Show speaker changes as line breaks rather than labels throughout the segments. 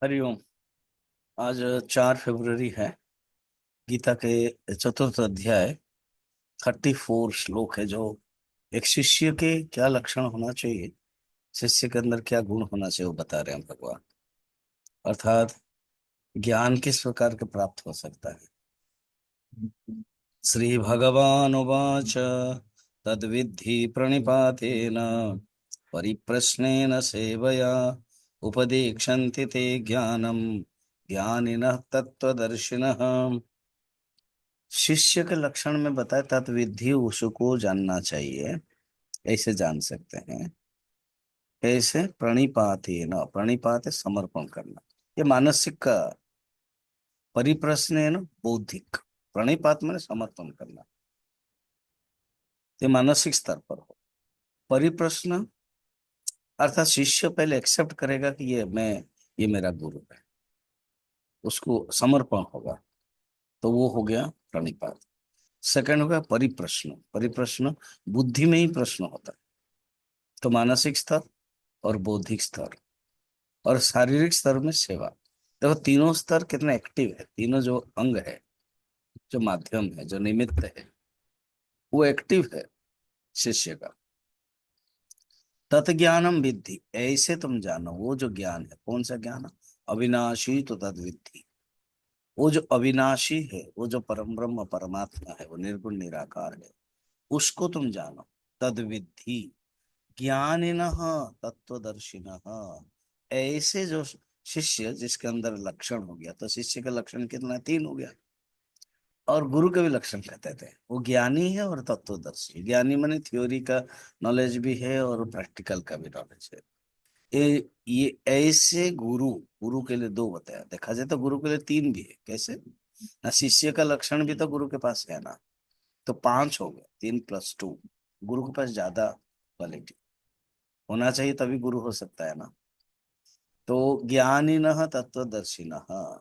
हरिओम। आज 4 फरवरी है। गीता के चतुर्थ अध्याय 34 श्लोक है जो एक शिष्य के क्या लक्षण होना चाहिए, शिष्य के अंदर क्या गुण होना चाहिए वो बता रहे हैं भगवान। अर्थात ज्ञान किस प्रकार के प्राप्त हो सकता है। श्री भगवान उवाच तद्विद्धि प्रणिपातेन परिप्रश्नेन सेवया उपदेक्षन्ति ते ज्ञानम ज्ञानिनः तत्त्वदर्शिनः। शिष्य के लक्षण में बताया तत्विधि उसको जानना चाहिए। ऐसे जान सकते हैं। कैसे? प्रणिपाते न, प्रणिपात है समर्पण करना। ये मानसिक का परिप्रश्न है ना, बौद्धिक। प्रणिपात मैंने समर्पण करना, ये मानसिक स्तर पर हो। परिप्रश्न अर्थात शिष्य पहले एक्सेप्ट करेगा कि ये मेरा गुरु है, उसको समर्पण होगा, तो वो हो गया प्रणिपात। सेकंड हो गया परिप्रश्न। परिप्रश्न बुद्धि में ही प्रश्न होता है, तो मानसिक स्तर और बौद्धिक स्तर और शारीरिक स्तर में सेवा। देखो तीनों स्तर कितने एक्टिव है, तीनों जो अंग है, जो माध्यम है, जो निमित्त है, वो एक्टिव है शिष्य का। तत्ज्ञानम विद्धि, ऐसे तुम जानो वो जो ज्ञान है। कौन सा ज्ञान? अविनाशी तो तद विद्धि। वो जो अविनाशी है, वो जो परम ब्रह्म परमात्मा है, वो निर्गुण निराकार है, उसको तुम जानो। तद विद्धि ज्ञानिनः तत्वदर्शिनः। ऐसे जो शिष्य जिसके अंदर लक्षण हो गया, तो शिष्य का लक्षण कितना? 3 हो गया। और गुरु के भी लक्षण कहते थे, वो ज्ञानी है और तत्वदर्शी। ज्ञानी माने थ्योरी का नॉलेज भी है और प्रैक्टिकल का भी नॉलेज है। ये ऐसे गुरु। गुरु के लिए 2 बताया, देखा जाए तो गुरु के लिए 3 भी है। कैसे ना? शिष्य का लक्षण भी तो गुरु के पास है ना, तो 5 हो गए। 3 + 2, गुरु के पास ज्यादा क्वालिटी होना चाहिए, तभी गुरु हो सकता है ना। तो ज्ञानिनः तत्वदर्शिनः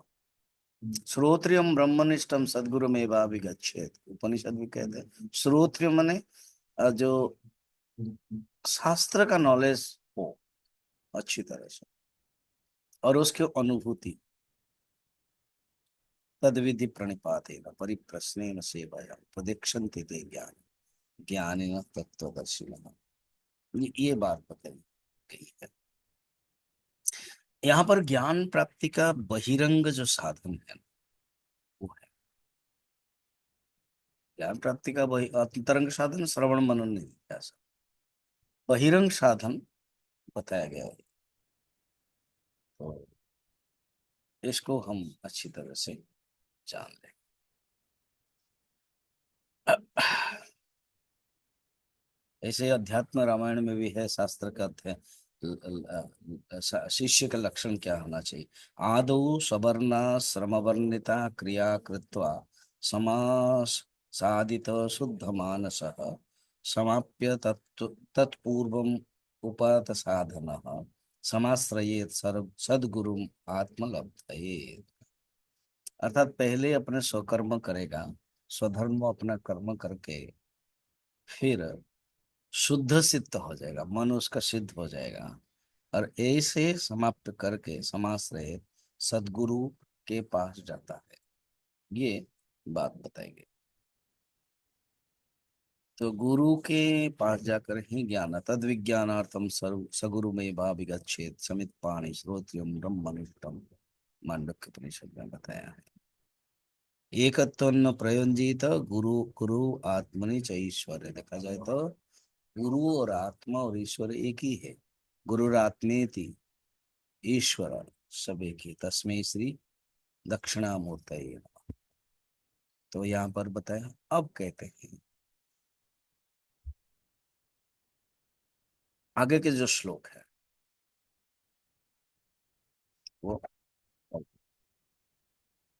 श्रोत्रियम ब्रह्मनिष्ठम सद्गुरुमेवाभिगच्छेत्। उपनिषद भी कहते हैं श्रोत्रिय माने जो शास्त्र का नॉलेज हो अच्छी तरह से और उसकी अनुभूति। तद्विधि प्रणिपातेन परिप्रश्नेन सेवया उपदेक्षन्ति ते ज्ञान ज्ञानिनः तत्वदर्शिनः। ये बात बताई गई है। यहाँ पर ज्ञान प्राप्ति का बहिरंग जो साधन है वो है। ज्ञान प्राप्ति का अंतरंग साधन श्रवण मनन निधिध्यासन। बहिरंग साधन बताया गया है। तो इसको हम अच्छी तरह से जान लें। ऐसे अध्यात्म रामायण में भी है, शास्त्र का अध्ययन। शिष्य का लक्षण क्या होना चाहिए? आदौ सवर्णा श्रमवर्णिता क्रिया कृत्वा समास साधित शुद्ध मानस समाप्य तत्पूर्वम उपात साधन समाश्रयेत सर्व सद्गुरुम आत्मलब्धये। अर्थात पहले अपने स्वकर्म करेगा, स्वधर्म अपना कर्म करके फिर शुद्ध सिद्ध हो जाएगा, मन उसका सिद्ध हो जाएगा। और ऐसे समाप्त करके समाश्रय सदगुरु के पास जाता है। ये बात बताई गई। तो गुरु के पास जाकर ही ज्ञान तद विज्ञानार्थम सर्व सगुरु में भाविगच्छेद समित पाणी श्रोत्रियम ब्रह्मनिष्ठम। मांडुक्य उपनिषद में बताया है। एकत्वन्न प्रयोजित गुरु गुरु आत्मनि च ईश्वर। देखा जाए तो गुरु और आत्मा और ईश्वर एक ही है। गुरुरात्मेति ईश्वर सब एक ही, तस्मै श्री दक्षिणामूर्तये नमः। तो यहाँ पर बताया। अब कहते हैं आगे के जो श्लोक है वो